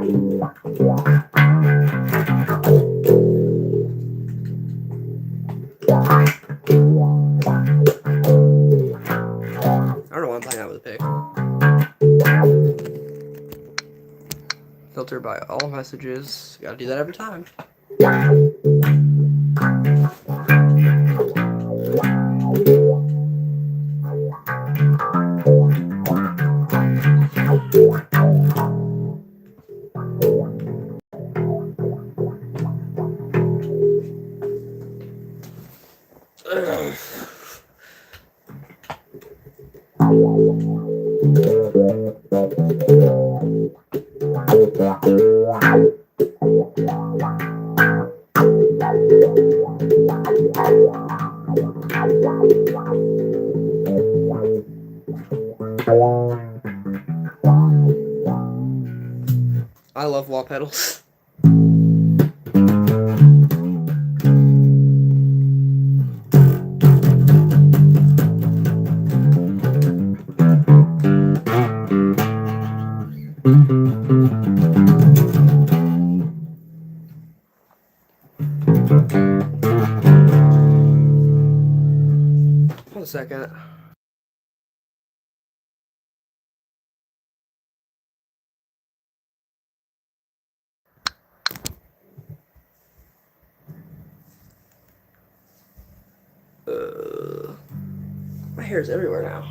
don't know why I'm playing out with a pick. Filter by all messages. Gotta do that every time. I love wall pedals. Hold a second. My hair is everywhere now.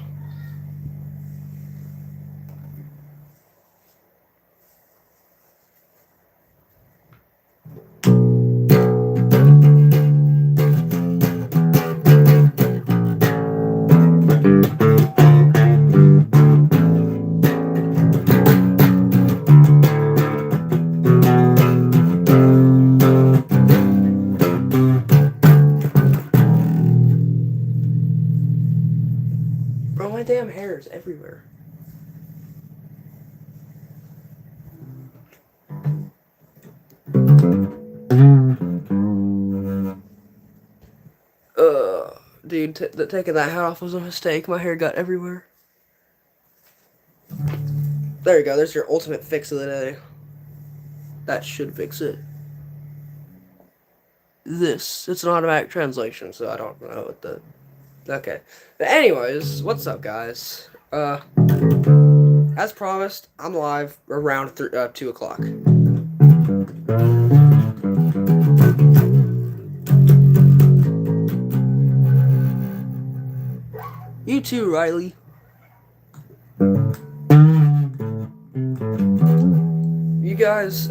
Bro, my damn hair is everywhere. Dude, taking that hat off was a mistake. My hair got everywhere. There you go. There's your ultimate fix of the day. That should fix it. It's an automatic translation, so I don't know what the... Okay. But anyways, what's up, guys? As promised, I'm live around 2 o'clock. You too, Riley. You guys,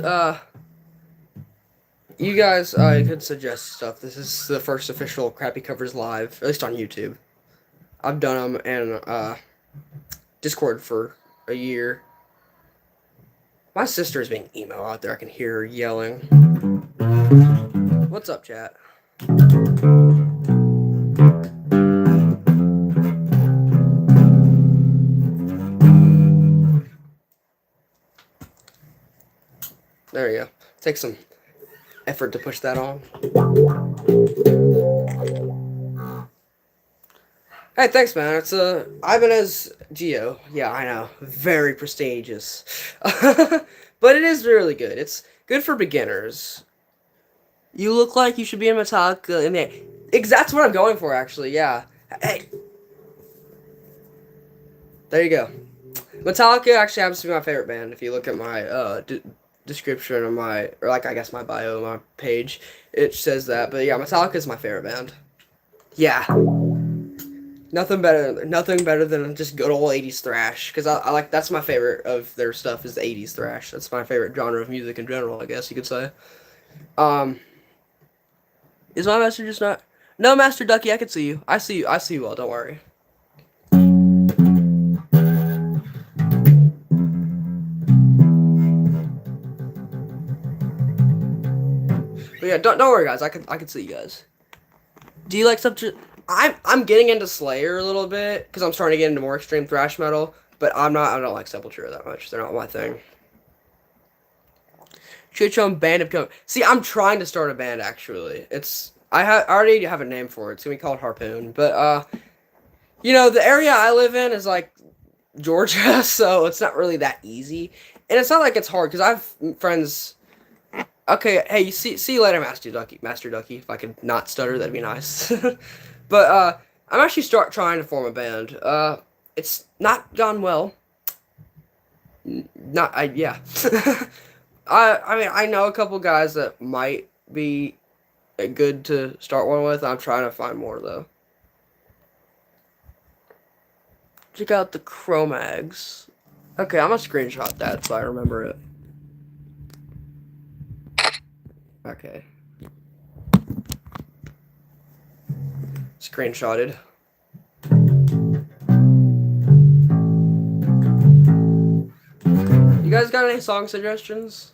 could suggest stuff. This is the first official Crappy Covers live, at least on YouTube. I've done them in, Discord for a year. My sister is being emo out there. I can hear her yelling. What's up, chat? There you go. Take some effort to push that on. Hey, thanks, man. It's Ibanez Geo. Yeah, I know. Very prestigious. But it is really good. It's good for beginners. You look like you should be in Metallica. I mean, that's what I'm going for, actually. Yeah. Hey. There you go. Metallica actually happens to be my favorite band. If you look at my description of my, or like I guess my bio, my page, it says that. But yeah, Metallica is my favorite band. Yeah. Nothing better than just good old 80s thrash, because I like, that's my favorite of their stuff, is the 80s thrash. That's my favorite genre of music in general, I guess you could say. Is my master just not? No, Master Ducky, I can see you. I see you well, don't worry. But yeah, don't worry, guys. I can see you guys. Do you like such? I'm getting into Slayer a little bit because I'm starting to get into more extreme thrash metal, but I don't like Sepultura that much. They're not my thing. Chichon Band of Come. See, I'm trying to start a band actually. I already have a name for it. It's gonna be called Harpoon. But you know, the area I live in is like Georgia, so it's not really that easy. And it's not like it's hard because I have friends. Okay, hey, see you later, Master Ducky. Master Ducky. If I could not stutter, that'd be nice. But I'm actually trying to form a band. It's not gone well. Not I yeah. I mean I know a couple guys that might be good to start one with. I'm trying to find more though. Check out the Chromags. Okay, I'm gonna screenshot that so I remember it. Okay. Screenshotted. You guys got any song suggestions?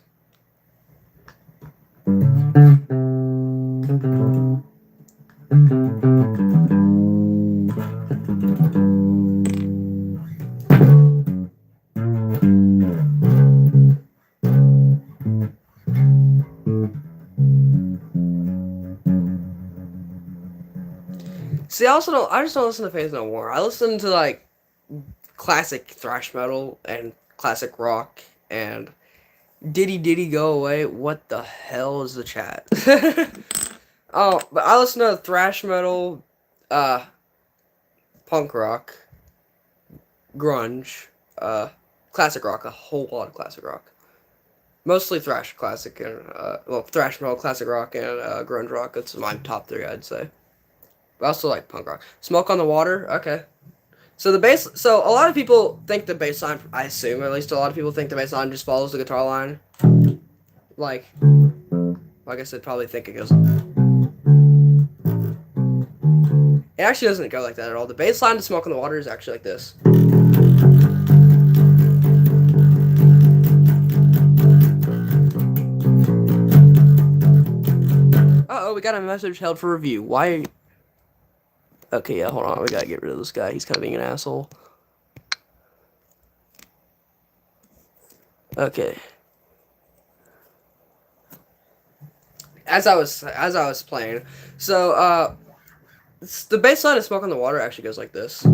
See, I just don't listen to Faith No More. I listen to like classic thrash metal and classic rock and Diddy Diddy Go Away. What the hell is the chat? Oh, but I listen to thrash metal, punk rock, grunge, classic rock, a whole lot of classic rock. Mostly thrash classic and well, thrash metal, classic rock, and grunge rock. That's my top three, I'd say. But I also like punk rock. Smoke on the Water. Okay. So so a lot of people think the bass line, I assume at least a lot of people think the bass line just follows the guitar line. Like I said, probably think it goes. It actually doesn't go like that at all. The bass line to Smoke on the Water is actually like this. Uh-oh, we got a message held for review. Why? Okay, yeah, hold on. We gotta get rid of this guy. He's kind of being an asshole. Okay. As I was playing, so the bass line of Smoke on the Water actually goes like this.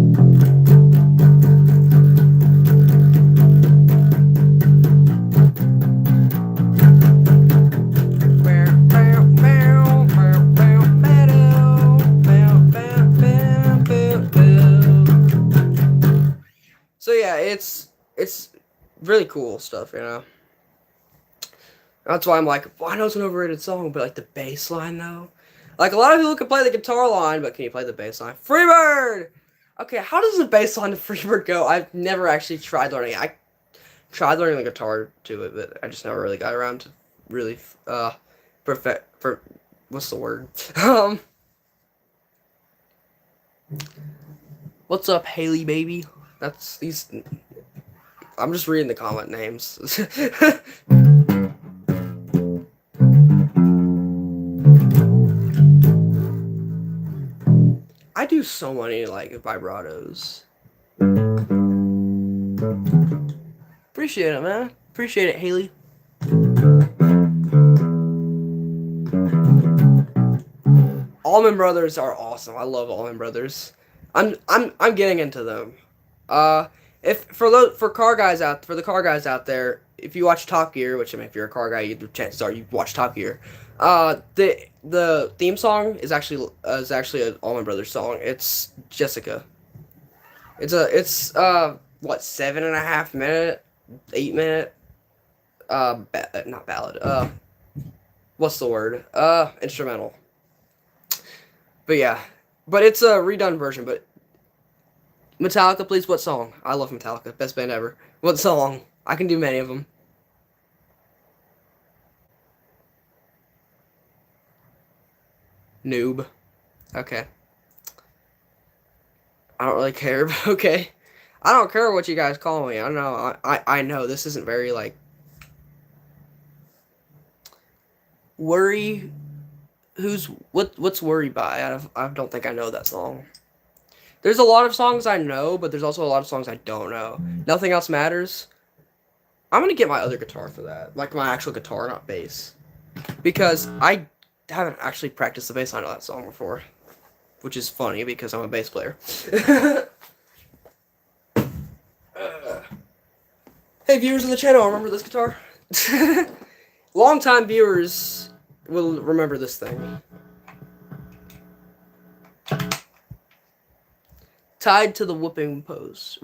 So yeah, it's really cool stuff, you know. That's why I'm like, well, I know it's an overrated song, but like the bass line though. Like a lot of people can play the guitar line, but can you play the bass line? Freebird! Okay, how does the bass line to Freebird go? I've never actually tried learning it. I tried learning the guitar to it, but I just never really got around to really what's the word? What's up, Haley baby? That's these I'm just reading the comment names. I do so many like vibratos. Appreciate it, man. Appreciate it, Haley. Allman Brothers are awesome. I love Allman Brothers. I'm getting into them. If for the car guys out there, if you watch Top Gear, which I mean, if you're a car guy, chances are you watch Top Gear. The theme song is actually an Allman Brothers song. It's Jessica. It's what 7.5 minute, 8 minute, not ballad. What's the word? Instrumental. But yeah, but it's a redone version. But Metallica, please. What song? I love Metallica. Best band ever. What song? I can do many of them. Noob. Okay. I don't really care, but okay. I don't care what you guys call me. I know. I know this isn't very like worry. What's Worry by? I don't think I know that song. There's a lot of songs I know, but there's also a lot of songs I don't know. Nothing Else Matters. I'm gonna get my other guitar for that, like my actual guitar, not bass, because I haven't actually practiced the bass line of that song before, which is funny because I'm a bass player. Hey Hey, viewers of the channel, remember this guitar? Longtime viewers will remember this thing. Tied to the whipping post.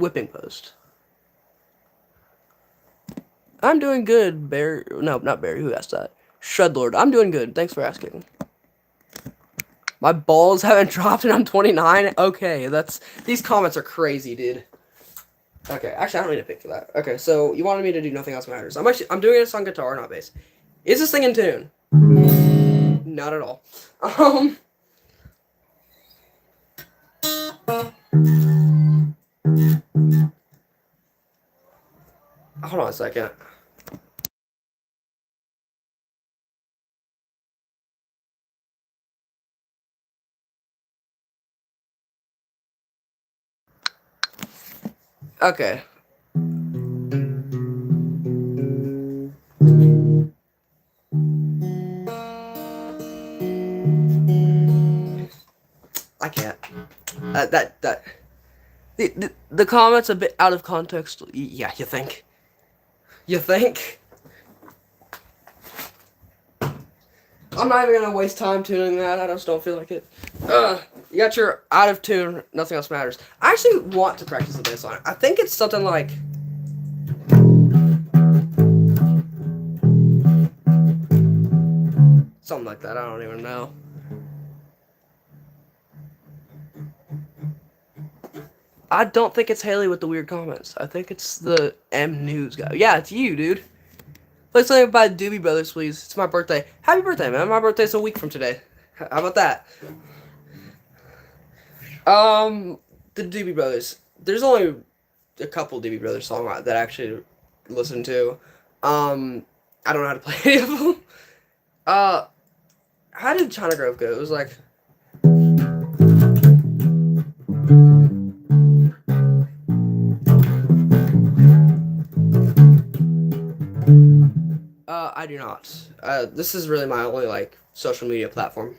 I'm doing good, Barry. No, not Barry. Who asked that? Shredlord. I'm doing good. Thanks for asking. My balls haven't dropped and I'm 29. Okay, these comments are crazy, dude. Okay, actually, I don't need a pick for that. Okay, so you wanted me to do Nothing Else Matters. I'm doing this on guitar, not bass. Is this thing in tune? Not at all. Hold on a second. Okay. I can't. The comment's a bit out of context. Yeah, you think? You think? I'm not even gonna waste time tuning that. I just don't feel like it. You got your out of tune. Nothing Else Matters. I actually want to practice the bass on it. I think it's something like. Something like that. I don't even know. I don't think it's Haley with the weird comments. I think it's the M News guy. Yeah, it's you, dude. Play something by Doobie Brothers, please. It's my birthday. Happy birthday, man. My birthday's a week from today. How about that? The Doobie Brothers. There's only a couple Doobie Brothers songs that I actually listen to. I don't know how to play any of them. How did China Grove go? It was like... I do not. This is really my only, like, social media platform.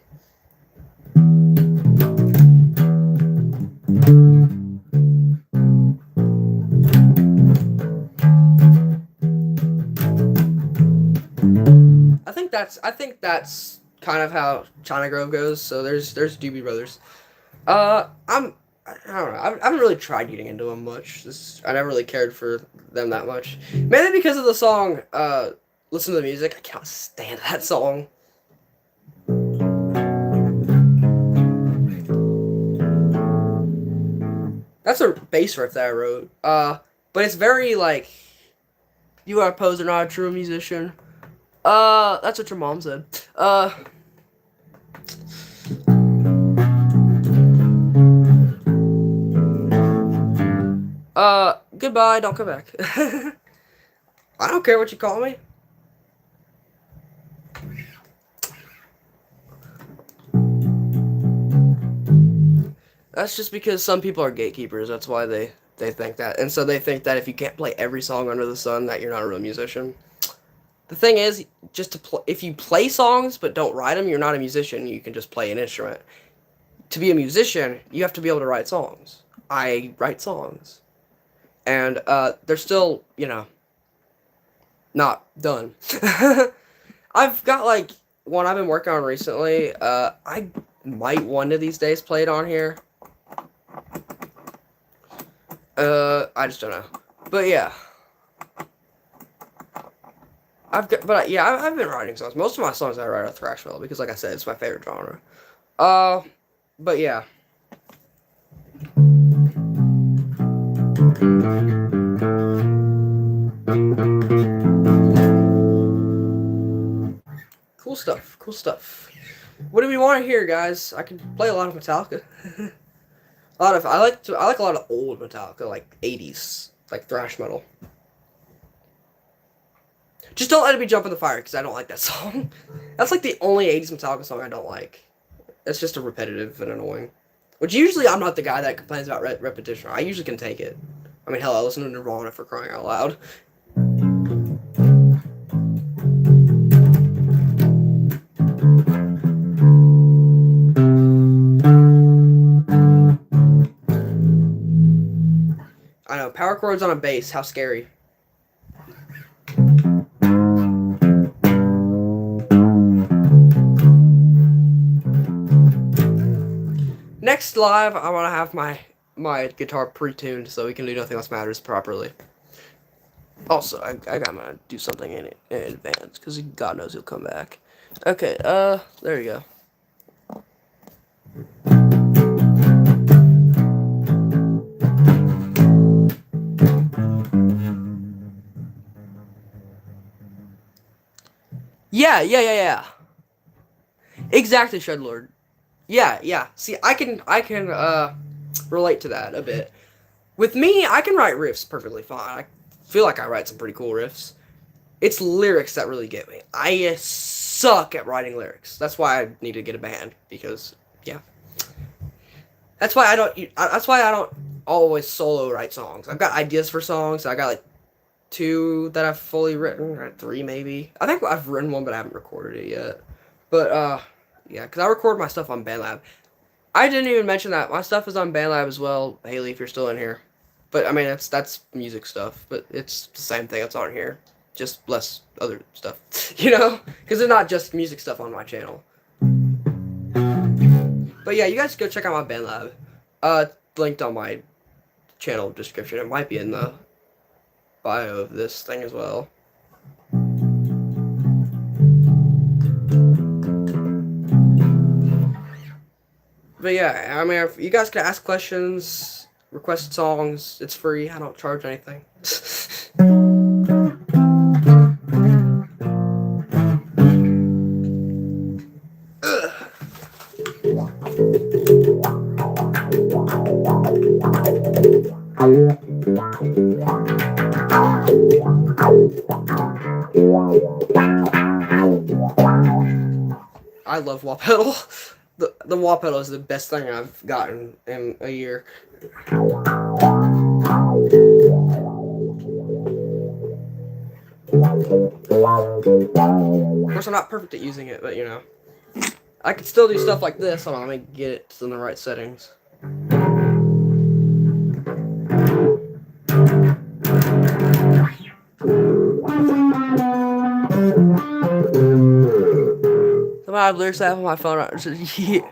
I think that's kind of how China Grove goes. So there's Doobie Brothers. I don't know. I haven't really tried getting into them much. I never really cared for them that much. Mainly because of the song, Listen to the Music. I can't stand that song. That's a bass riff that I wrote. But it's very, like, you are a poser, not a true musician. That's what your mom said. Goodbye, don't come back. I don't care what you call me. That's just because some people are gatekeepers. That's why they think that. And so they think that if you can't play every song under the sun, that you're not a real musician. The thing is, if you play songs but don't write them, you're not a musician. You can just play an instrument. To be a musician, you have to be able to write songs. I write songs. And they're still, you know, not done. I've got, like, one I've been working on recently. I might one of these days play it on here. I just don't know. But yeah. I've been writing songs. Most of my songs I write are thrash metal because, like I said, it's my favorite genre. But yeah. Cool stuff. Cool stuff. What do we want to hear, guys? I can play a lot of Metallica. I like a lot of old Metallica, like 80s, like thrash metal. Just Don't Let It Be Jump in the Fire, because I don't like that song. That's like the only 80s Metallica song I don't like. It's just a repetitive and annoying. Which usually I'm not the guy that complains about repetition. I usually can take it. I mean, hell, I listen to Nirvana for crying out loud. I know, power chords on a bass, how scary. next live, I want to have my guitar pre-tuned so we can do Nothing Else Matters properly. Also, I gotta do something in advance because God knows he'll come back. Okay, there you go. Yeah. Exactly, Shredlord. Yeah. See, I can relate to that a bit. With me, I can write riffs perfectly fine. I feel like I write some pretty cool riffs. It's lyrics that really get me. I suck at writing lyrics. That's why I need to get a band because yeah. That's why I don't. That's why I don't always solo write songs. I've got ideas for songs. I got like 2 that I've fully written, or 3 maybe. I think I've written one, but I haven't recorded it yet. But yeah, because I record my stuff on BandLab. I didn't even mention that my stuff is on BandLab as well, Haley, if you're still in here. But I mean, that's music stuff, but it's the same thing that's on here, just less other stuff, you know? Because there's not just music stuff on my channel. But yeah, you guys go check out my BandLab. Linked on my channel description. It might be in the bio of this thing as well. But yeah, I mean, if you guys can ask questions, request songs. It's free. I don't charge anything. I love wah pedal. The wah pedal is the best thing I've gotten in a year. Of course, I'm not perfect at using it, but you know, I can still do stuff like this. Hold on, let me get it in the right settings. I have lyrics I have on my phone. See,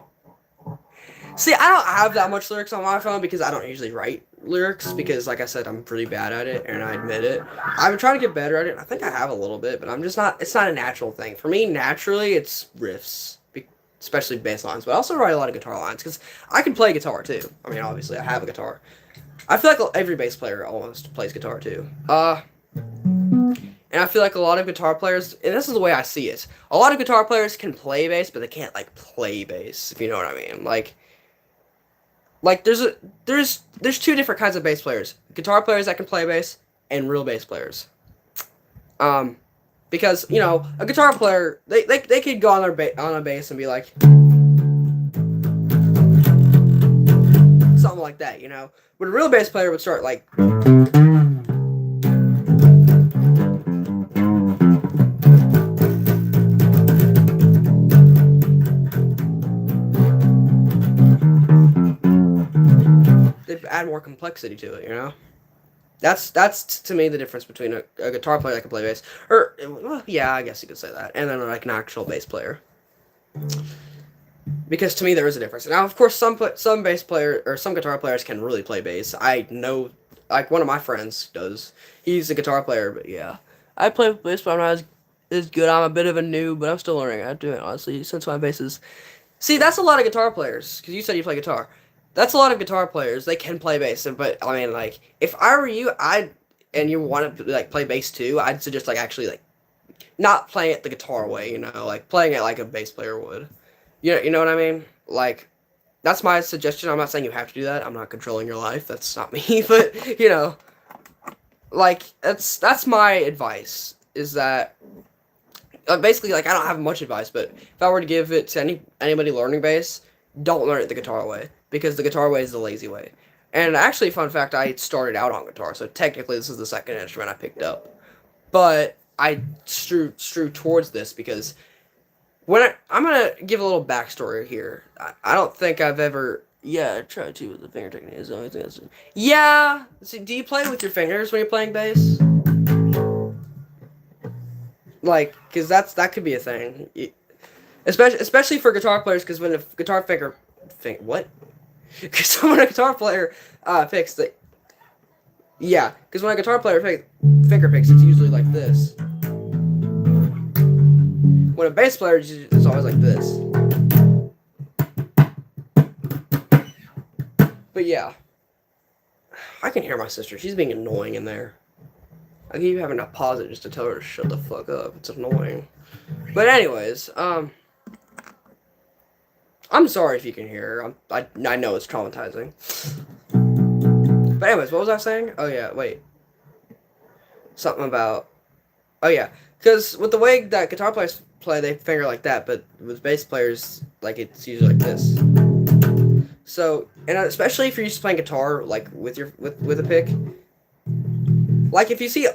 I don't have that much lyrics on my phone because I don't usually write lyrics because, like I said, I'm pretty bad at it, and I admit it. I've been trying to get better at it. I think I have a little bit, but I'm just not. It's not a natural thing for me. Naturally, it's riffs, especially bass lines. But I also write a lot of guitar lines because I can play guitar too. I mean, obviously, I have a guitar. I feel like every bass player almost plays guitar too. And I feel like a lot of guitar players, and this is the way I see it, a lot of guitar players can play bass, but they can't, like, play bass, if you know what I mean. Like there's 2 different kinds of bass players. Guitar players that can play bass, and real bass players. Because, you know, a guitar player, they could go on a bass and be like, something like that, you know. But a real bass player would start, like, add more complexity to it, you know. That's to me the difference between a guitar player that can play bass, or well, yeah, I guess you could say that, and then like an actual bass player. Because to me there is a difference. Now, of course, some bass player or some guitar players can really play bass. I know, like one of my friends does. He's a guitar player, but yeah, I play bass, but I'm not as good. I'm a bit of a noob, but I'm still learning how to do it, honestly, since my bass is. See, that's a lot of guitar players, because you said you play guitar. That's a lot of guitar players. They can play bass, but I mean, like, if I were you, and you want to like play bass too, I'd suggest like actually like not playing it the guitar way, you know, like playing it like a bass player would. You know what I mean? Like, that's my suggestion. I'm not saying you have to do that. I'm not controlling your life. That's not me, but you know, like that's my advice. Is that basically like I don't have much advice, but if I were to give it to anybody learning bass, don't learn it the guitar way. Because the guitar way is the lazy way. And actually, fun fact, I started out on guitar, so technically this is the second instrument I picked up. But I strew towards this because I'm going to give a little backstory here. I don't think I've ever... Yeah, I tried to with the finger technique. Is the only thing that's... Yeah! See, do you play with your fingers when you're playing bass? Like, because that could be a thing. Especially for guitar players, because when a guitar finger... What? Because when a guitar player picks the yeah, because when a guitar player finger picks, it's usually like this. When a bass player, it's always like this. But yeah, I can hear my sister. She's being annoying in there. I keep having to pause it just to tell her to shut the fuck up. It's annoying. But anyways, I'm sorry if you can hear her. I know it's traumatizing. But anyways, what was I saying? Oh yeah, wait. Something about. Oh yeah, because with the way that guitar players play, they finger like that, but with bass players, like it's usually like this. So, and especially if you're used to playing guitar, like with a pick, like if you see,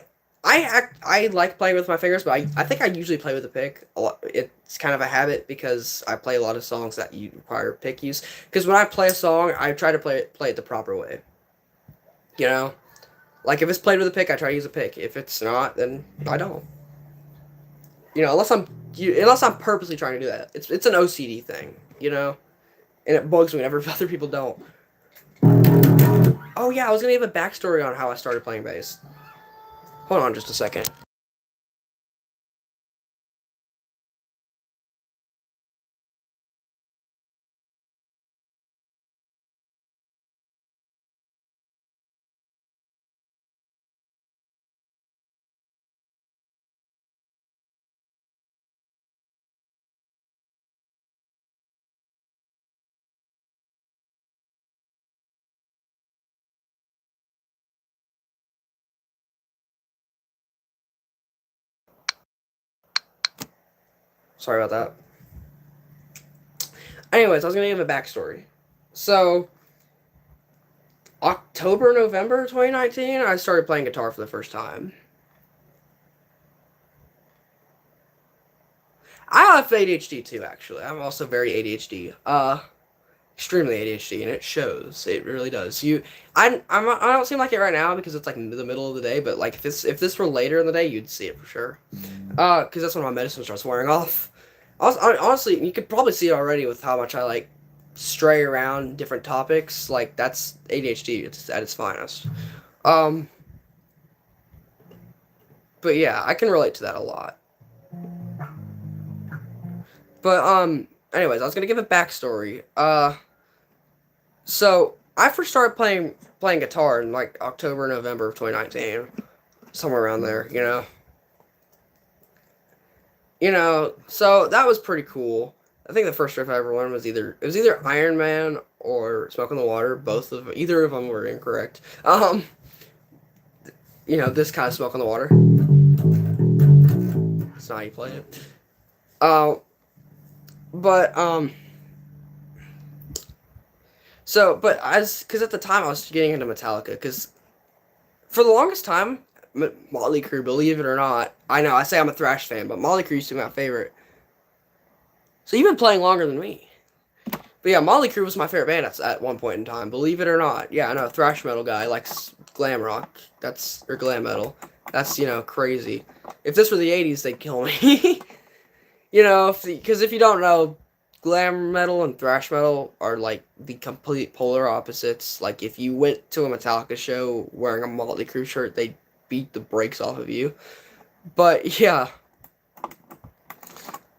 I like playing with my fingers, but I think I usually play with a pick. A lot, it's kind of a habit because I play a lot of songs that you require pick use. Because when I play a song, I try to play it the proper way. You know, like if it's played with a pick, I try to use a pick. If it's not, then I don't. You know, unless I'm purposely trying to do that. It's an OCD thing. You know, and it bugs me whenever other people don't. Oh yeah, I was gonna give a backstory on how I started playing bass. Hold on just a second. Sorry about that. Anyways, I was gonna give a backstory. So, October, November 2019, I started playing guitar for the first time. I have ADHD too, actually. I'm also very ADHD. Extremely ADHD, and it shows. It really does. I don't seem like it right now because it's like the middle of the day. But like if this were later in the day, you'd see it for sure. Because that's when my medicine starts wearing off. Honestly, you could probably see it already with how much I like stray around different topics. Like that's ADHD. It's at its finest. Um, but yeah, I can relate to that a lot. But anyways, I was gonna give a backstory. So I first started playing guitar in like October, November of 2019, somewhere around there. So that was pretty cool. I think the first riff I ever learned was either Iron Man or Smoke on the Water. Either of them were incorrect. This kind of Smoke on the Water. That's not how you play it. Uh, but but because at the time I was getting into Metallica, because for the longest time, Motley Crue, believe it or not, I know I say I'm a thrash fan, but Motley Crue used to be my favorite. So you've been playing longer than me. But yeah, Motley Crue was my favorite band at one point in time, believe it or not. Yeah, I know, a thrash metal guy likes glam rock. Or glam metal. That's, crazy. If this were the 80s, they'd kill me. Because if you don't know, glam metal and thrash metal are like the complete polar opposites. Like if you went to a Metallica show wearing a Motley Crue shirt, they'd beat the brakes off of you. But yeah.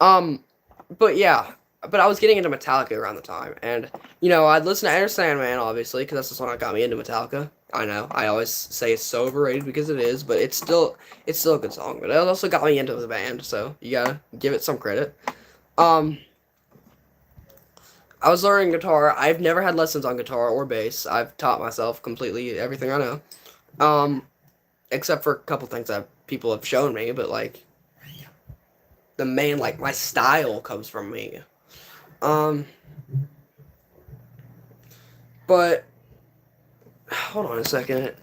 Um but yeah. But I was getting into Metallica around the time, and I'd listen to Enter Sandman obviously because that's the song that got me into Metallica. I know I always say it's so overrated because it is, but it's still a good song. But it also got me into the band, so you gotta give it some credit. Um, I was learning guitar. I've never had lessons on guitar or bass. I've taught myself completely everything I know, except for a couple things that people have shown me. But like the main, like my style comes from me. Um, but hold on a second.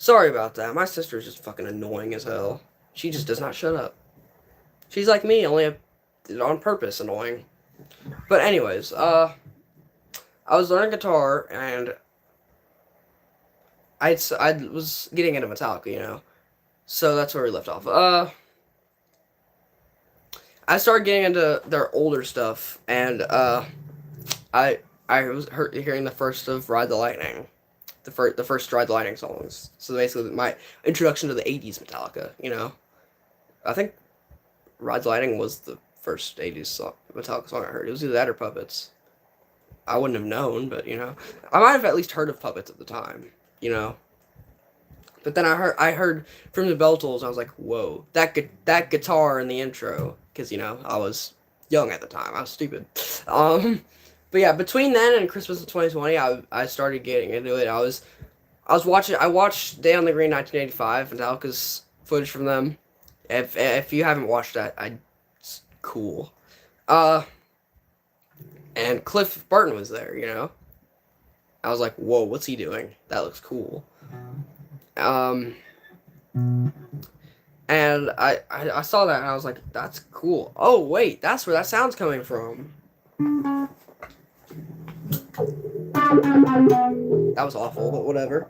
Sorry about that. My sister's just fucking annoying as hell. She just does not shut up. She's like me, only on purpose annoying. But anyways, I was learning guitar, and I was getting into Metallica, you know. So that's where we left off. I started getting into their older stuff, and I I was hearing the first of Ride the Lightning, the first Ride the Lightning songs. So basically, my introduction to the '80s Metallica. You know, I think Ride the Lightning was the first '80s Metallica song I heard. It was either that or Puppets. I wouldn't have known, but you know, I might have at least heard of Puppets at the time. You know, but then I heard from the Bell Tools. I was like, whoa, that guitar in the intro, because you know I was young at the time. I was stupid. Um, but yeah, between then and Christmas of 2020, I started getting into it. I watched Day on the Green 1985 Metallica's footage from them. If you haven't watched that, it's cool. Uh, and Cliff Burton was there. You know, I was like, whoa, what's he doing? That looks cool. Um, and I saw that and I was like, that's cool. Oh wait, that's where that sound's coming from. That was awful, but whatever.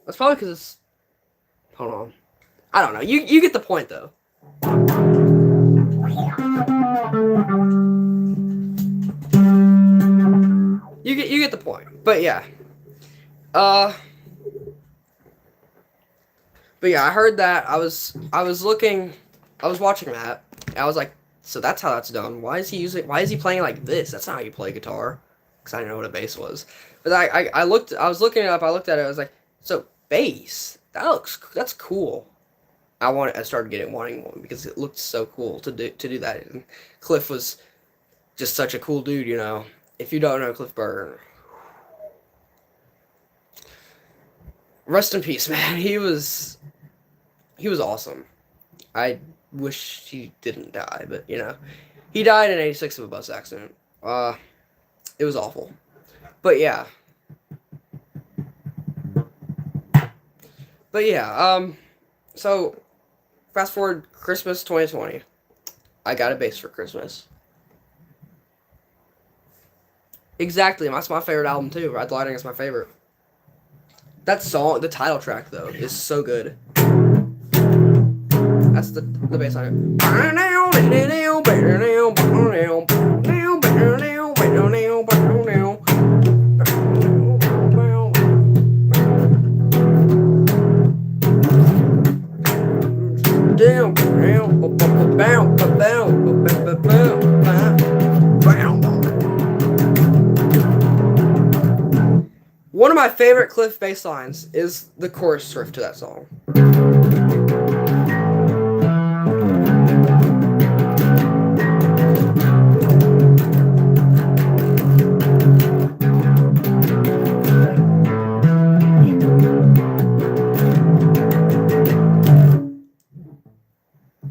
That's probably because it's. Hold on. I don't know. You get the point though. You get the point. But yeah. Uh. But yeah, I heard that. I was watching that. And I was like, so that's how that's done. Why is he playing like this? That's not how you play guitar. Because I didn't know what a bass was. But I was looking it up. I looked at it. I was like, so bass. That's cool. I started wanting one because it looked so cool to do that. And Cliff was just such a cool dude, you know. If you don't know Cliff Burton, rest in peace, man. He was awesome. I wish he didn't die, but you know, he died in '86 of a bus accident. It was awful. But yeah, so fast forward Christmas 2020. I got a bass for Christmas. Exactly, that's my favorite album too. Ride the Lightning is my favorite. That song, the title track though, is so good. That's the bass line. One of my favorite Cliff bass lines is the chorus riff to that song.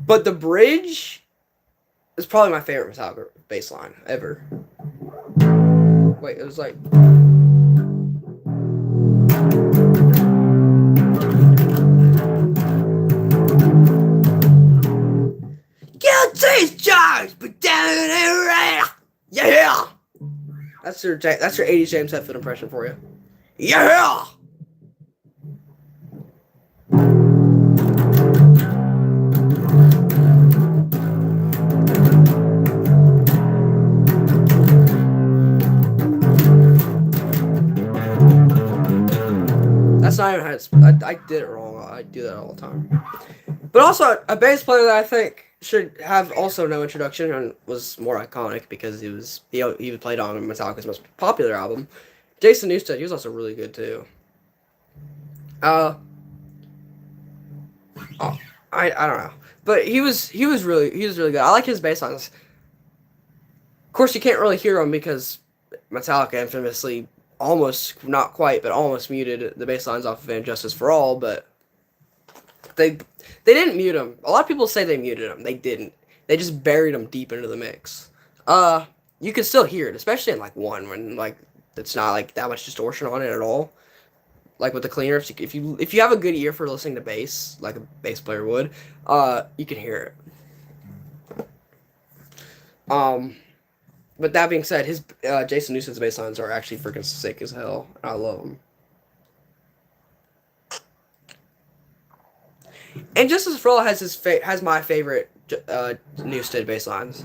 But the bridge is probably my favorite Metallica bass line ever. Wait, it was like. Guilty charge, but down and yeah. That's your '80s James Hetfield impression for you. Yeah. That's not even how it's. I did it wrong. I do that all the time. But also, a bass player that I think should have also no introduction and was more iconic because he played on Metallica's most popular album. Jason Newsted, he was also really good too. Oh, I don't know, but he was really good. I like his bass lines. Of course, you can't really hear them because Metallica infamously almost, not quite, but almost muted the bass lines off of And Justice for All, but they didn't mute them. A lot of people say they muted them. They didn't. They just buried them deep into the mix. You can still hear it, especially in like one when like it's not like that much distortion on it at all. Like with the cleaners, if you have a good ear for listening to bass, like a bass player would, you can hear it. But that being said, his Jason Newsted's bass lines are actually freaking sick as hell. I love them. And Justice for All has my favorite Newsted bass lines.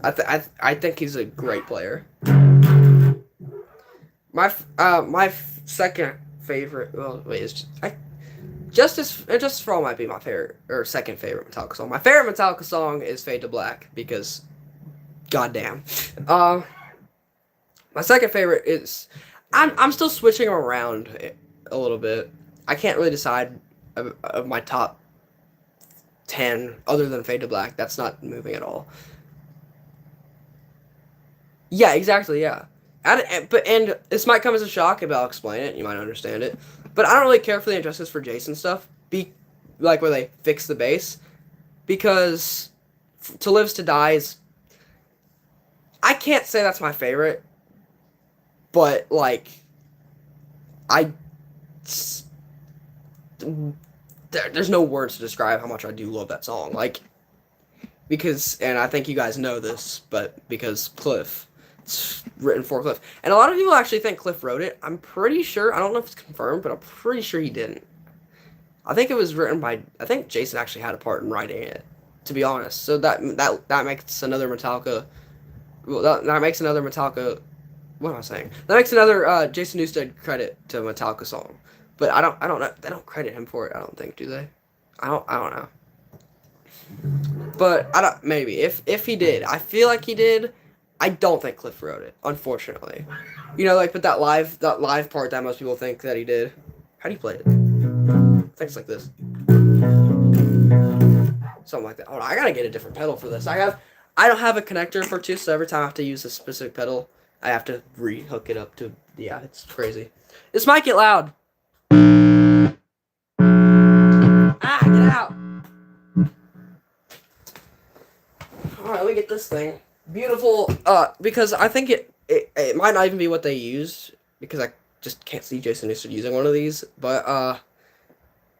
I think he's a great player. My second favorite. Well, wait, Justice for All might be my favorite or second favorite Metallica song. My favorite Metallica song is Fade to Black because, goddamn. My second favorite is I'm still switching around a little bit. I can't really decide of my top 10 other than Fade to Black. That's not moving at all. Yeah, exactly. Yeah, and this might come as a shock, but I'll explain it. You might understand it. But I don't really care for the Injustice for Jason stuff. Like where they fix the bass, because To Live's to Die is. I can't say that's my favorite, but like, there's no words to describe how much I do love that song. Like, because, and I think you guys know this, but because Cliff. It's written for Cliff. And a lot of people actually think Cliff wrote it. I'm pretty sure, I don't know if it's confirmed, but I'm pretty sure he didn't. I think it was written by, I think Jason actually had a part in writing it, to be honest. So that makes another Metallica, well, that makes another Metallica, what am I saying? That makes another Jason Newsted credit to a Metallica song. But I don't know, they don't credit him for it, I don't think, do they? I don't know. But maybe if he did, I feel like he did. I don't think Cliff wrote it, unfortunately. You know, like, but that live part that most people think that he did. How do you play it? Things like this. Something like that. Hold on, I gotta get a different pedal for this. I don't have a connector for two, so every time I have to use a specific pedal, I have to re-hook it up to, yeah, it's crazy. This might get loud. Ah, get out. Alright, let me get this thing. Beautiful, because I think it might not even be what they used, because I just can't see Jason Newsted using one of these, but,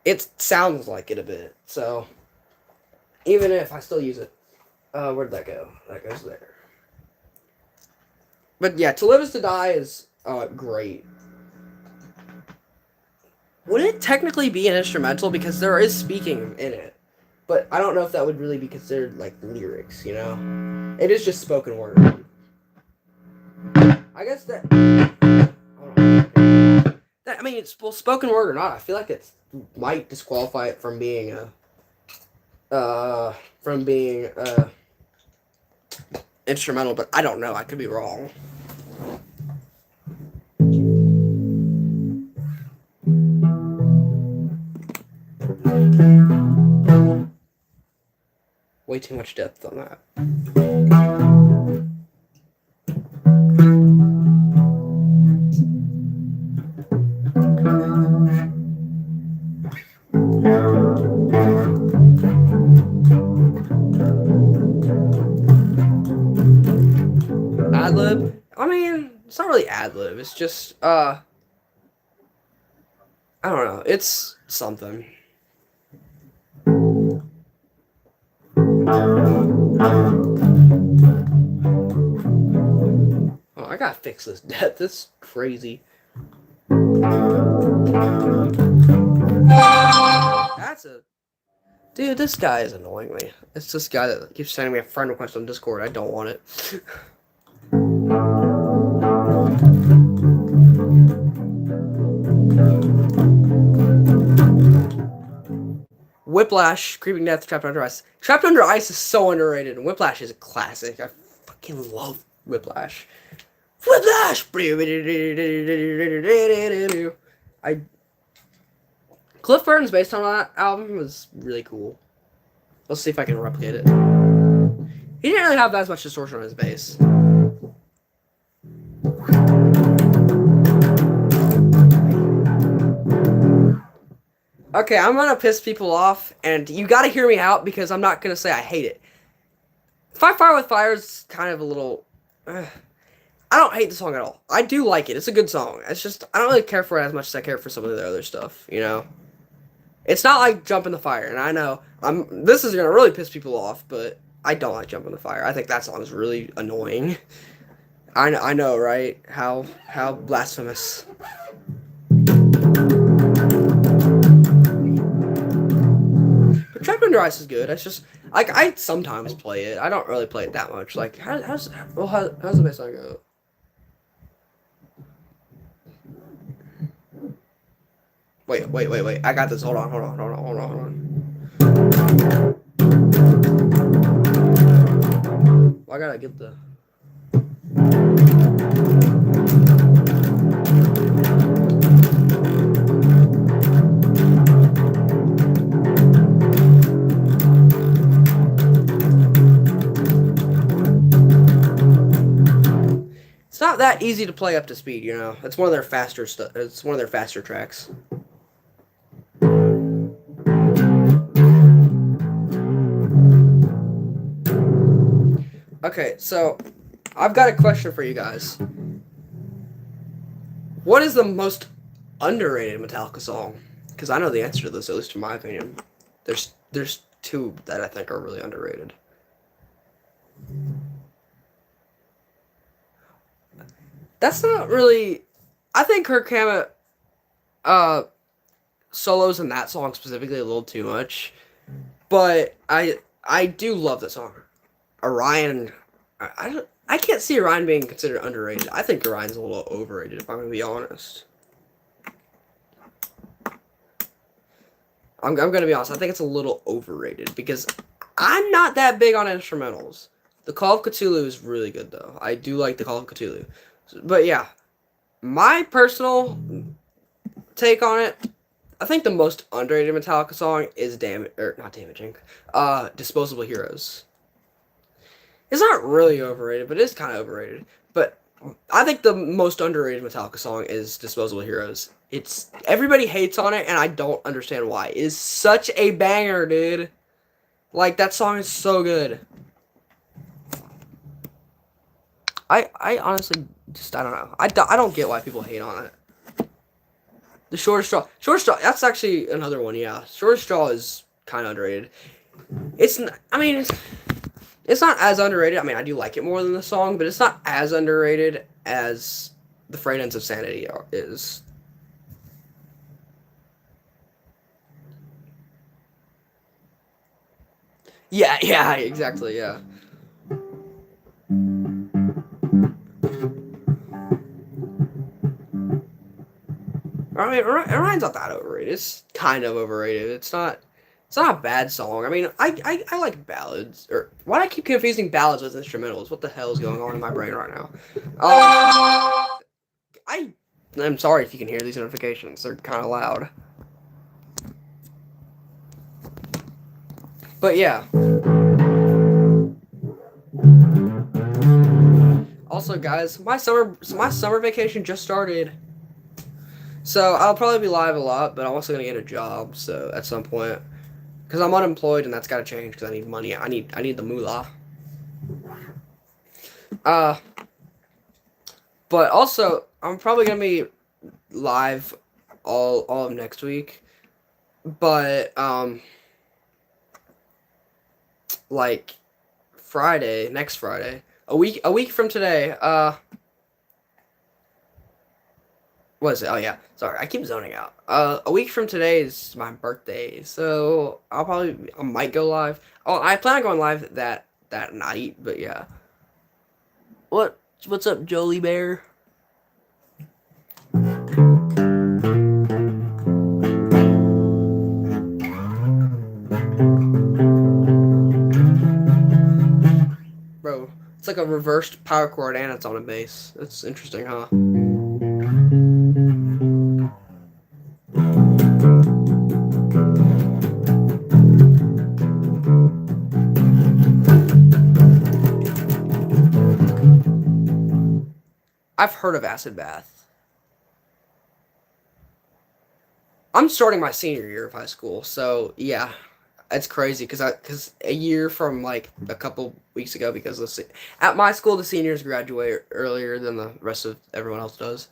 it sounds like it a bit, so, even if I still use it, where'd that go? That goes there. But yeah, To Live Is to Die is, great. Would it technically be an instrumental, because there is speaking in it, but I don't know if that would really be considered, like, lyrics, you know? It is just spoken word. I guess that. I mean, it's well, spoken word or not. I feel like it might disqualify it from being instrumental, but I don't know. I could be wrong. Way too much depth on that. Ad-lib? I mean, it's not really ad-lib. It's just, I don't know. It's something. Oh, I gotta fix this depth. It's crazy. That's a... Dude, this guy is annoying me. It's this guy that keeps sending me a friend request on Discord. I don't want it. Whiplash, Creeping Death, Trapped Under Ice. Trapped Under Ice is so underrated, and Whiplash is a classic. I fucking love Whiplash. Whiplash! Cliff Burton's bass on that album was really cool. Let's see if I can replicate it. He didn't really have that much distortion on his bass. Okay, I'm gonna piss people off, and you gotta hear me out because I'm not gonna say I hate it. Fight Fire with Fire is kind of a little... I don't hate the song at all. I do like it. It's a good song. It's just, I don't really care for it as much as I care for some of the other stuff, you know? It's not like Jump in the Fire, and I know, this is gonna really piss people off, but I don't like Jump in the Fire. I think that song is really annoying. I know, right? How blasphemous. But Trap Under Ice is good. It's just like I sometimes play it. I don't really play it that much. Like how's the bass line go? Wait. I got this. Hold on. Well, I gotta get the. It's not that easy to play up to speed, you know. It's one of their faster stuff. It's one of their faster tracks. Okay, so I've got a question for you guys. What is the most underrated Metallica song? Because I know the answer to this, at least in my opinion. There's two that I think are really underrated. That's not really. I think Kirk Hammett solos in that song specifically a little too much, but I do love the song. Orion, I can't see Orion being considered underrated. I think Orion's a little overrated, if I'm gonna be honest. I'm gonna be honest. I think it's a little overrated because I'm not that big on instrumentals. The Call of Cthulhu is really good though. I do like the Call of Cthulhu, but yeah, my personal take on it. I think the most underrated Metallica song is not Damaging. Disposable Heroes. It's not really overrated, but it is kind of overrated. But I think the most underrated Metallica song is Disposable Heroes. It's everybody hates on it, and I don't understand why. It is such a banger, dude. Like that song is so good. I honestly just I don't know. I don't get why people hate on it. The Shortest Straw. Shortest Straw. That's actually another one. Yeah, Shortest Straw is kind of underrated. It's. I mean, it's not as underrated. I mean, I do like it more than the song, but it's not as underrated as The Frayed Ends of Sanity is. Yeah, exactly. Yeah. I mean, Orion's not that overrated. It's kind of overrated. It's not a bad song. I mean, I like ballads. Or why do I keep confusing ballads with instrumentals? What the hell is going on in my brain right now? I'm sorry if you can hear these notifications. They're kind of loud. But yeah. Also, guys, my summer vacation just started. So I'll probably be live a lot, but I'm also gonna get a job. So at some point, because I'm unemployed and that's gotta change because I need money. I need the moolah. But also I'm probably gonna be live all of next week, but like next Friday, a week from today. What is it? Oh yeah, sorry, I keep zoning out. A week from today is my birthday, so I might go live. Oh, I plan on going live that night, but yeah. What's up, Jolie Bear? Bro, it's like a reversed power chord and it's on a bass. It's interesting, huh? I've heard of Acid Bath. I'm starting my senior year of high school, so yeah, it's crazy because a year from like a couple weeks ago because at my school the seniors graduate earlier than the rest of everyone else does.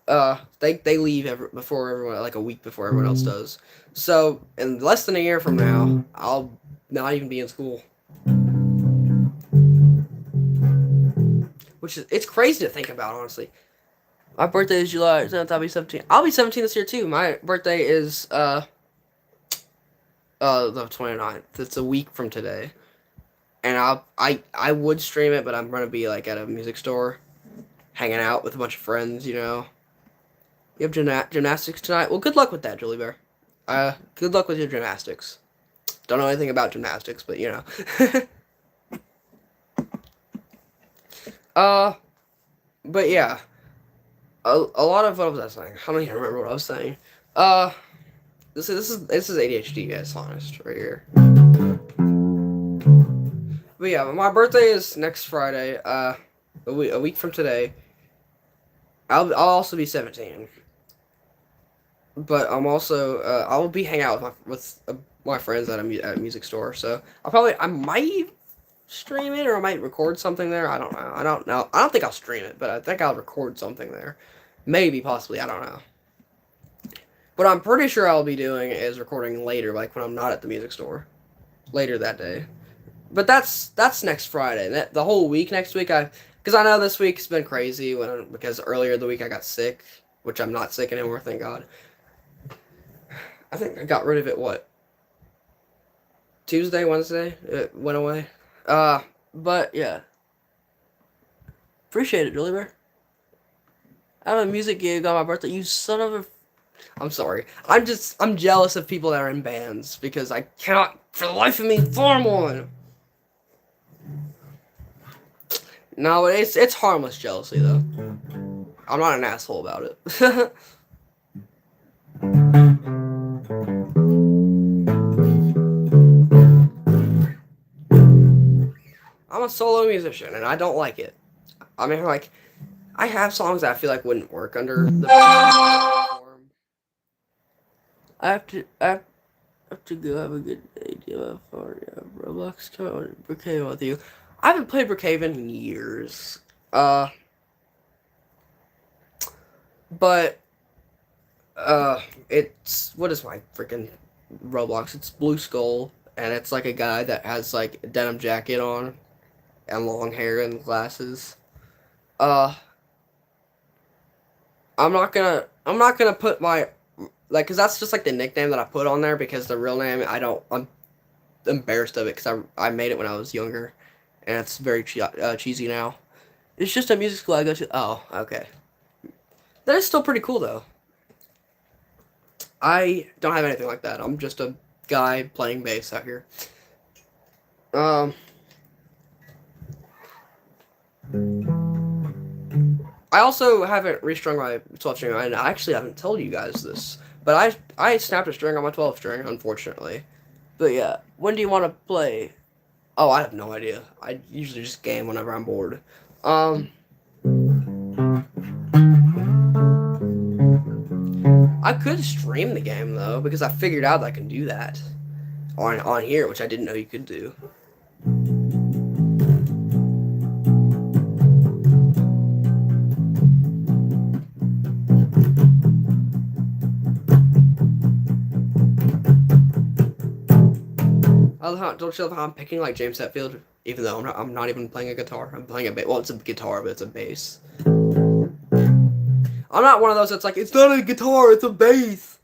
They leave before everyone like a week before everyone else does. So in less than a year from now, I'll not even be in school. which is it's crazy to think about, honestly. My birthday is July 7th. I'll be 17. I'll be 17 this year too. My birthday is the 29th. It's a week from today. And I would stream it, but I'm gonna be like at a music store, hanging out with a bunch of friends. You know, you have gymnastics tonight. Well, good luck with that, Julie Bear. Good luck with your gymnastics. Don't know anything about gymnastics, but you know. But yeah, a lot of what was I saying? I don't even remember what I was saying. This is ADHD, guys. Honest, right here. But yeah, my birthday is next Friday. A week from today. I'll also be 17. But I'm also I will be hanging out with my friends at a music store. So I might stream it or I might record something there. I don't know. I don't know. I don't think I'll stream it, but I think I'll record something there. Maybe, possibly. I don't know. What I'm pretty sure I'll be doing is recording later, like when I'm not at the music store, later that day. But that's next Friday. The whole week next week, because I know this week's been crazy because earlier the week I got sick, which I'm not sick anymore, thank God. I think I got rid of it, what? Tuesday, Wednesday? It went away. But yeah. Appreciate it, Julie Bear. I have a music gig on my birthday. You son of a... I'm sorry. I'm jealous of people that are in bands because I cannot, for the life of me, form one. No, it's harmless jealousy, though. I'm not an asshole about it. I'm a solo musician, and I don't like it. I mean, like, I have songs that I feel like wouldn't work under the platform. I have to go have a good day. Do you have fun? Yeah, Roblox, come on, Brookhaven with you. I haven't played Brookhaven in years. But, it's, what is my freaking Roblox? It's Blue Skull, and it's like a guy that has, like, a denim jacket on, and long hair and glasses. Uh, I'm not gonna put my, like, cause that's just, like, the nickname that I put on there, because the real name, I'm embarrassed of it, because I made it when I was younger, and it's very cheesy now. It's just a music school I go to. Oh, okay. That is still pretty cool, though. I don't have anything like that. I'm just a guy playing bass out here. I also haven't restrung my 12 string, and I actually haven't told you guys this, but I snapped a string on my 12 string, unfortunately. But yeah, when do you want to play? Oh, I have no idea. I usually just game whenever I'm bored. I could stream the game though, because I figured out that I can do that on here, which I didn't know you could do. Don't you love how I'm picking like James Hetfield, even though I'm not even playing a guitar. I'm playing a bass. Well, it's a guitar, but it's a bass. I'm not one of those that's like, it's not a guitar, it's a bass.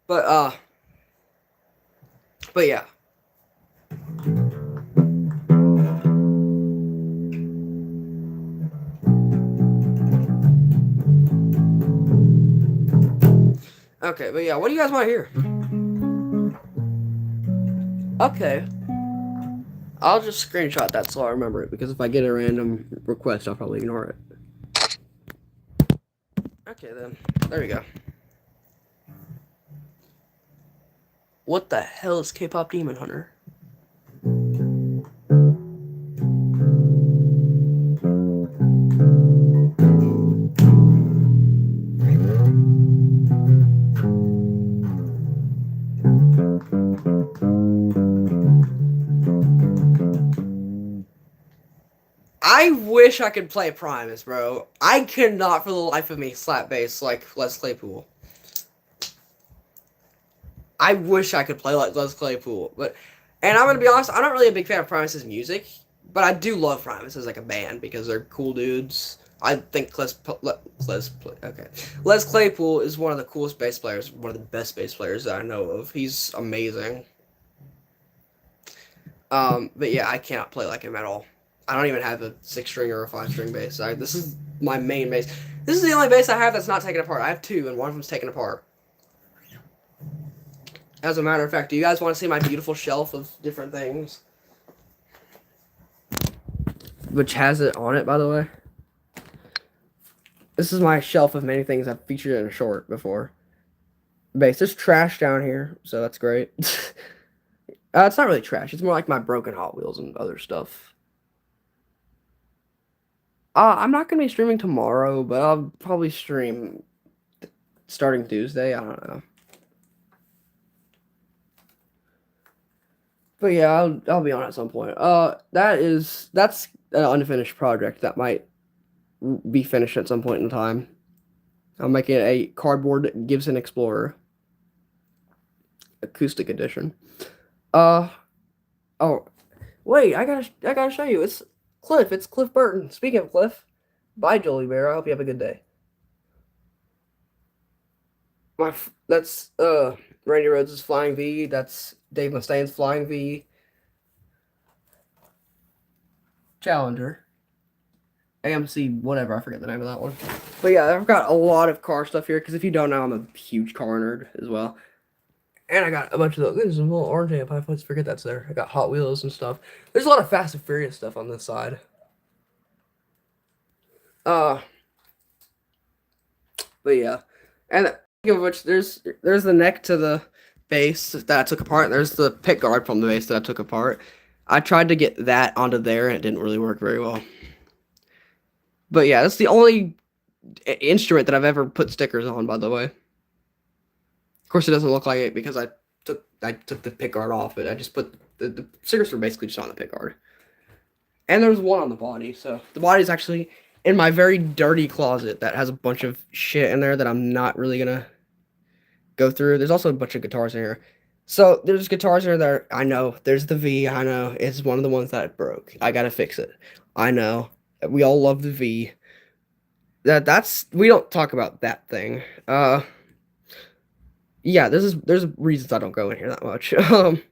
But yeah. Okay, but yeah, what do you guys want to hear? Okay. I'll just screenshot that so I remember it, because if I get a random request, I'll probably ignore it. Okay, then. There we go. What the hell is K-pop Demon Hunter? I wish I could play Primus, bro. I cannot for the life of me slap bass like Les Claypool. I wish I could play like Les Claypool, and I'm gonna be honest, I'm not really a big fan of Primus's music, But I do love Primus as like a band because they're cool dudes. I think Les Claypool is one of the coolest bass players, one of the best bass players that I know of. He's amazing. But yeah, I cannot play like him at all. I don't even have a 6-string or a 5-string bass. This is my main bass. This is the only bass I have that's not taken apart. I have 2, and one of them's taken apart. As a matter of fact, do you guys want to see my beautiful shelf of different things? Which has it on it, by the way. This is my shelf of many things I've featured in a short before. Bass. There's trash down here, so that's great. It's not really trash. It's more like my broken Hot Wheels and other stuff. I'm not going to be streaming tomorrow, but I'll probably stream starting Tuesday. I don't know. But yeah, I'll be on at some point. That's an unfinished project that might be finished at some point in time. I'm making a cardboard Gibson Explorer acoustic edition. Oh, wait, I gotta show you. It's Cliff. It's Cliff Burton. Speaking of Cliff, bye, Jolie Bear. I hope you have a good day. That's Randy Rhodes' Flying V. That's Dave Mustaine's Flying V. Challenger. AMC, whatever, I forget the name of that one. But yeah, I've got a lot of car stuff here, because if you don't know, I'm a huge car nerd as well. And I got a bunch of those. There's some little orange amp. I always forget that's there. I got Hot Wheels and stuff. There's a lot of Fast and Furious stuff on this side. But yeah. And speaking of which, there's the neck to the base that I took apart. There's the pick guard from the base that I took apart. I tried to get that onto there, and it didn't really work very well. But yeah, that's the only instrument that I've ever put stickers on, by the way. Of course, it doesn't look like it because I took the pick guard off it. I just put the stickers were basically just on the pick guard. And there's one on the body, so the body's actually in my very dirty closet that has a bunch of shit in there that I'm not really gonna go through. There's also a bunch of guitars in here. So there's guitars in here that I know. There's the V, I know. It's one of the ones that broke. I gotta fix it. I know. We all love the V. That's we don't talk about that thing. Yeah, there's reasons I don't go in here that much. And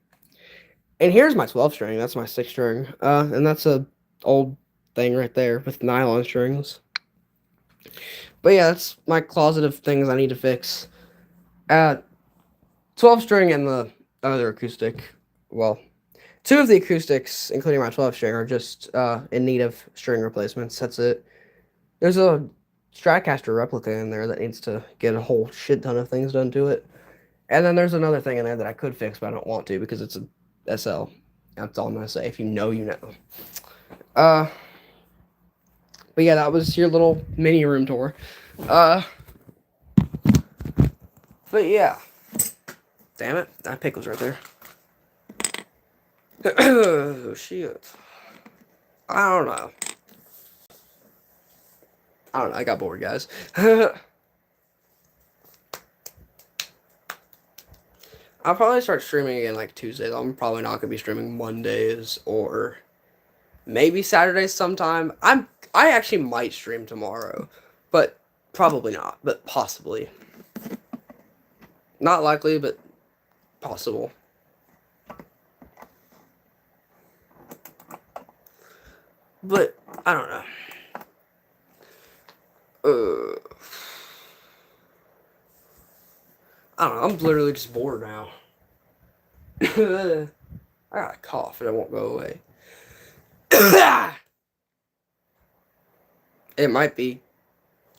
here's my 12 string. That's my 6 string. And that's a old thing right there with nylon strings. But yeah, that's my closet of things I need to fix. 12 string and the other acoustic. Well, 2 of the acoustics, including my 12 string, are just in need of string replacements. That's it. There's a Stratocaster replica in there that needs to get a whole shit ton of things done to it. And then there's another thing in there that I could fix, but I don't want to because it's a SL. That's all I'm going to say. If you know, you know. But yeah, that was your little mini room tour. But yeah. Damn it. That pickle's right there. Oh, shit. I don't know. I got bored, guys. I'll probably start streaming again like Tuesdays. I'm probably not going to be streaming Mondays or maybe Saturdays sometime. I actually might stream tomorrow, but probably not, but possibly. Not likely, but possible. But I don't know. I don't know. I'm literally just bored now. I got a cough and it won't go away. It might be.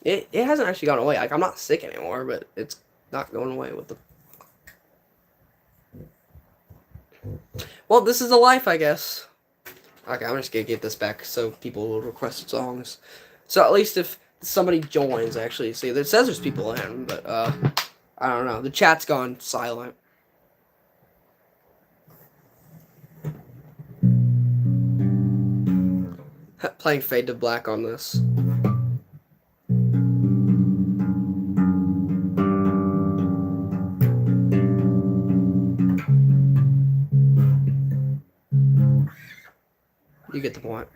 It hasn't actually gone away. Like, I'm not sick anymore, but it's not going away. What the fuck? Well, this is a life, I guess. Okay, I'm just gonna get this back so people will request songs. So at least if somebody joins, actually. See, it says there's people in, but, I don't know. The chat's gone silent. Playing Fade to Black on this. You get the point.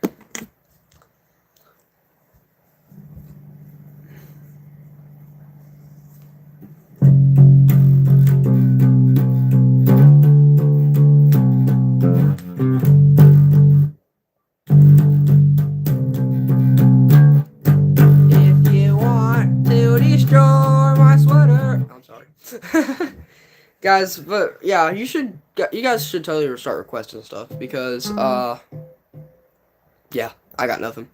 If you want to destroy my sweater. I'm sorry. Guys, but yeah, you guys should totally start requesting stuff because, yeah, I got nothing.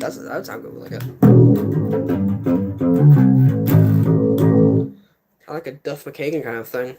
That would sound good with like a Duff McKagan kind of thing.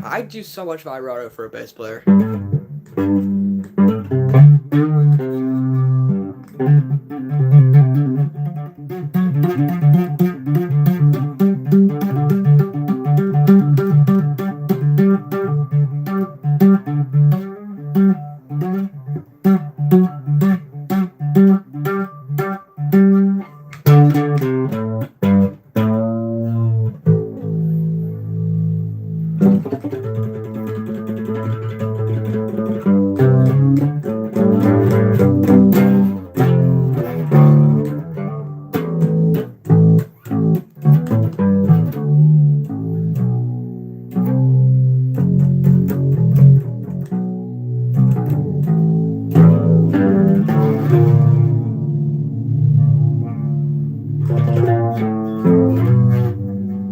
I do so much vibrato for a bass player.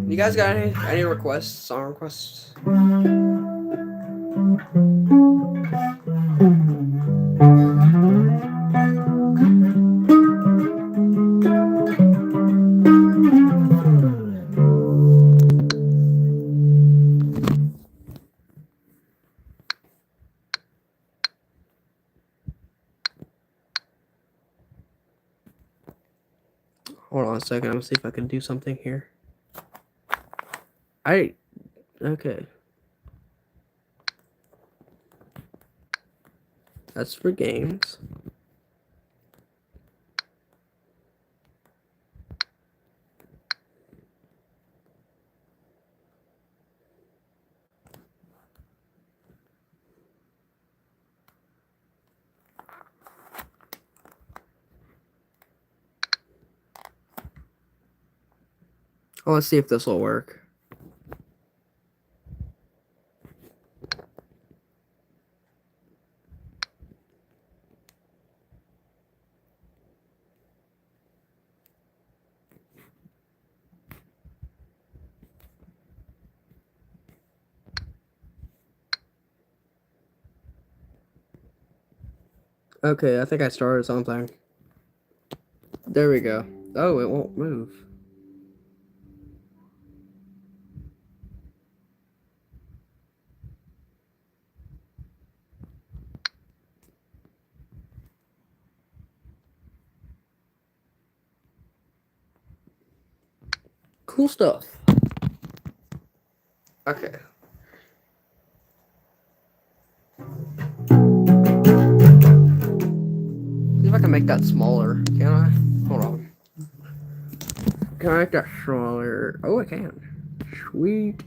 You guys got any requests, song requests? Hold on a second. I'm gonna see if I can do something here. Okay. That's for games. Oh, let's see if this will work. Okay, I think I started something. There we go. Oh, it won't move. cool stuff. Okay. See if I can make that smaller. Can I? Hold on. Can I make that smaller? Oh, I can. Sweet.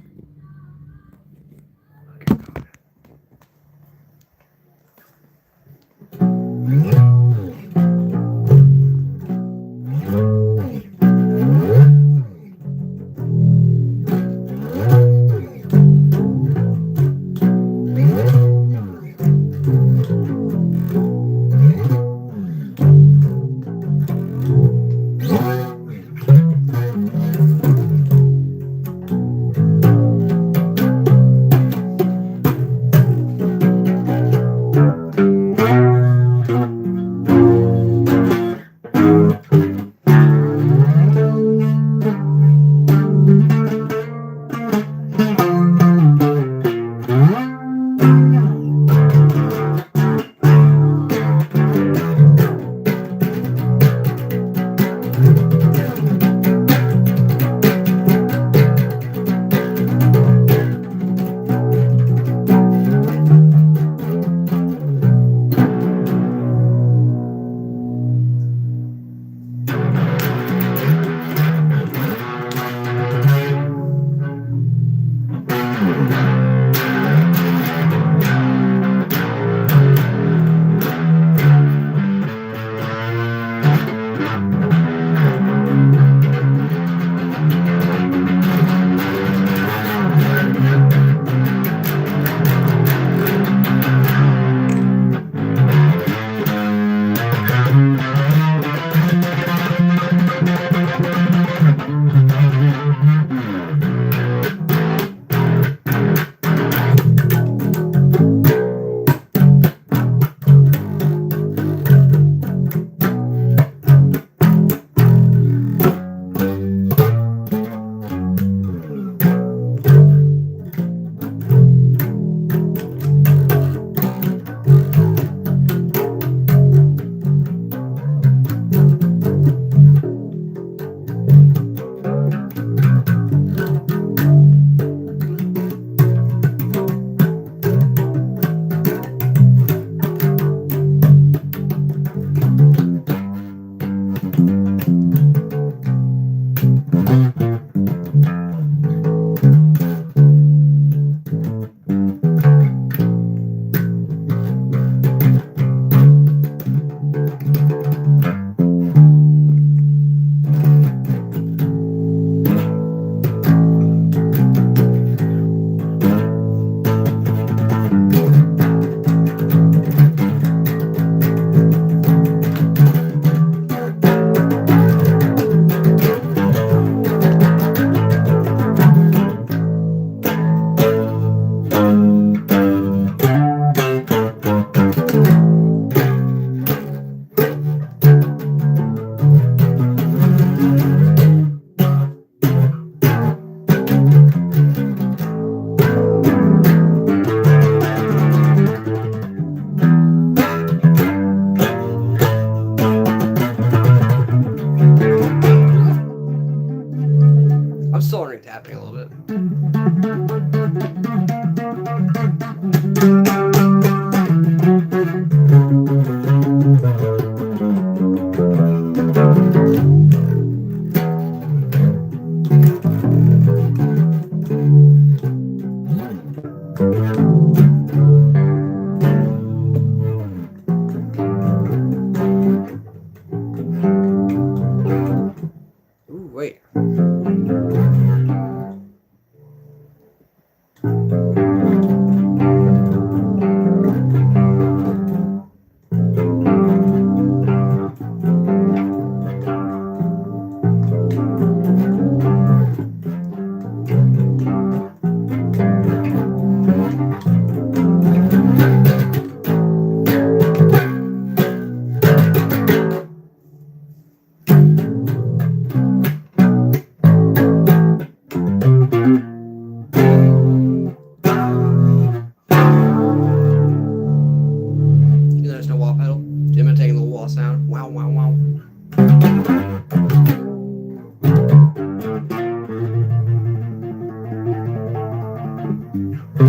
We've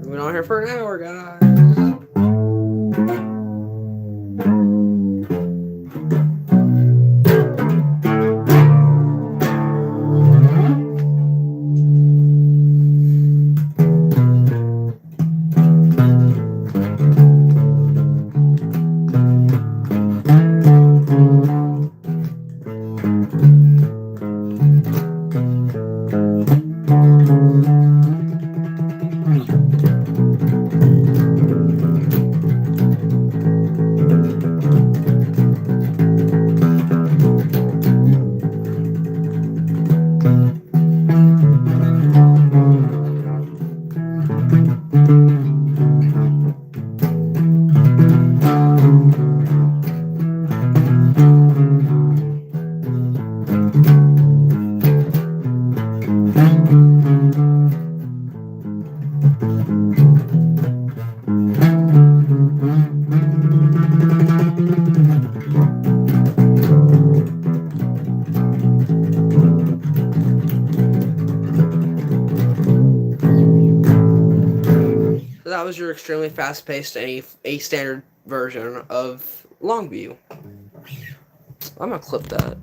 been on here for an hour, guys. So that was your extremely fast-paced a standard version of Longview. I'm gonna clip that.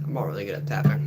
I'm not really good at tapping.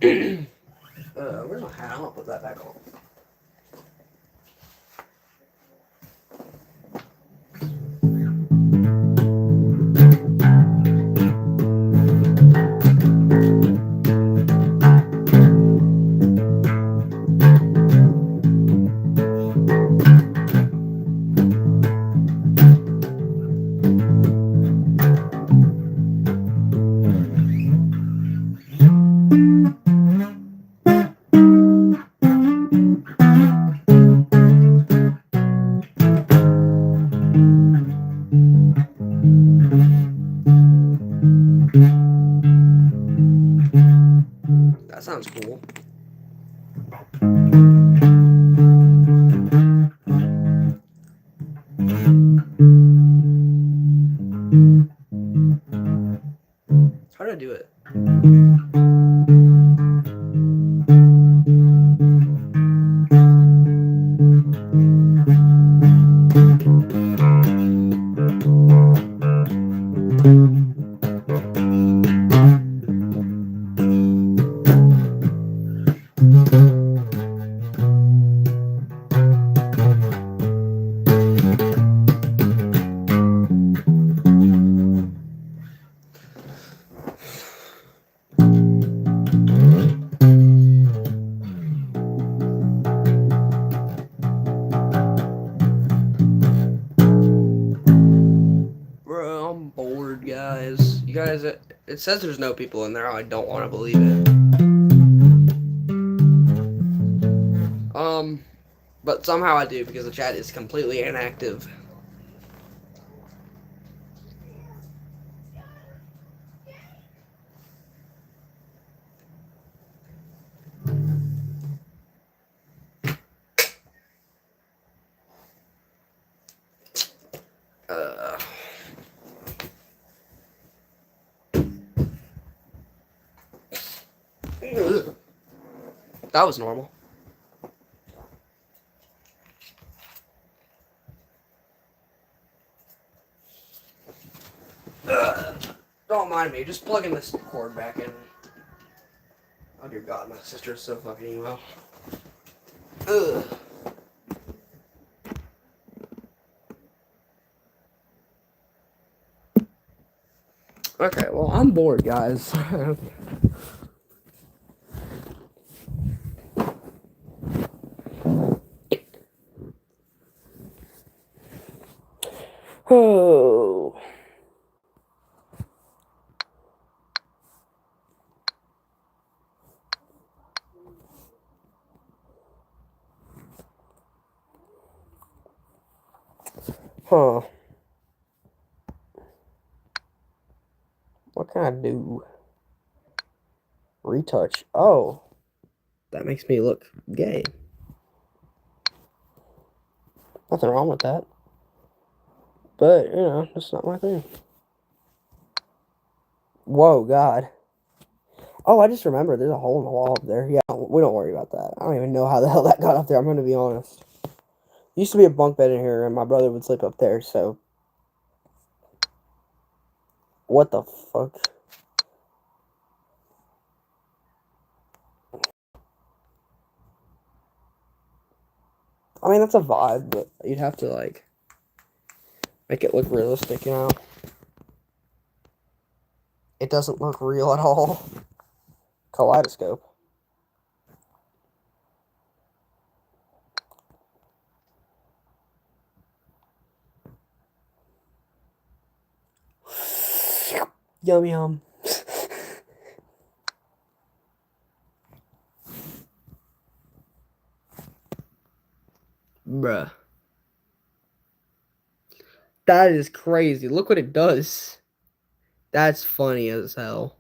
Where's my hat? I'm gonna put that back on. That sounds cool. How do I do it? Bro, I'm bored, guys. You guys, it says there's no people in there. I don't want to believe it. But somehow I do because the chat is completely inactive. That was normal. Don't mind me, just plugging this cord back in. Oh dear God, my sister's so fucking emo. Ugh. Okay, well, I'm bored, guys. Oh. Huh. What can I do? Retouch. Oh. That makes me look gay. Nothing wrong with that. But, you know, that's not my thing. Whoa, God. Oh, I just remembered there's a hole in the wall up there. Yeah, we don't worry about that. I don't even know how the hell that got up there. I'm going to be honest. Used to be a bunk bed in here, and my brother would sleep up there, so. What the fuck? I mean, that's a vibe, but you'd have to, like, make it look realistic, you know? It doesn't look real at all. Kaleidoscope. Yum yum. Bruh. That is crazy. Look what it does. That's funny as hell.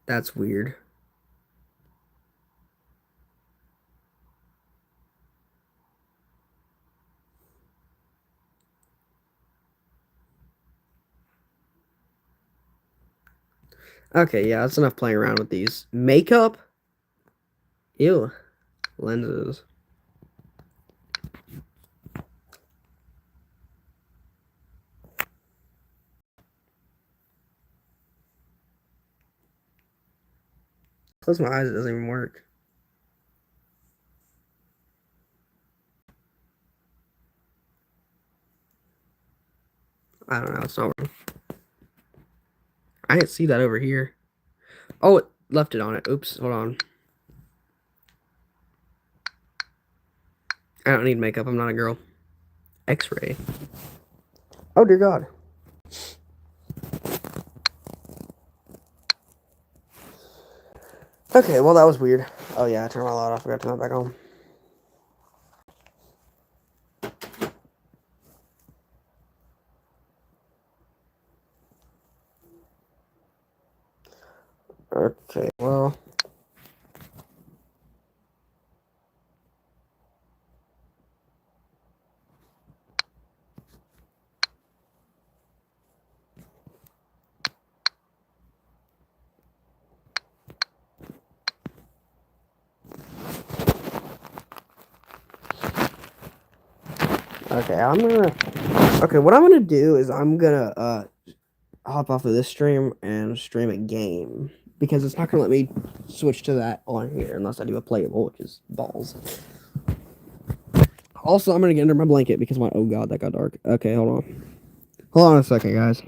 That's weird. Okay, yeah, that's enough playing around with these. Makeup? Ew. Lenses. Close my eyes, it doesn't even work. I don't know, it's not working. I didn't see that over here. Oh, it left it on it. Oops, hold on. I don't need makeup, I'm not a girl. X-ray. Oh dear God. Okay, well that was weird. Oh yeah, I turned my light off. I forgot to turn it back on. Okay, well. Okay, what I'm gonna do is I'm gonna hop off of this stream and stream a game because it's not gonna let me switch to that on here unless I do a playable, which is balls. Also, I'm gonna get under my blanket because oh God, that got dark. Okay, hold on a second, guys.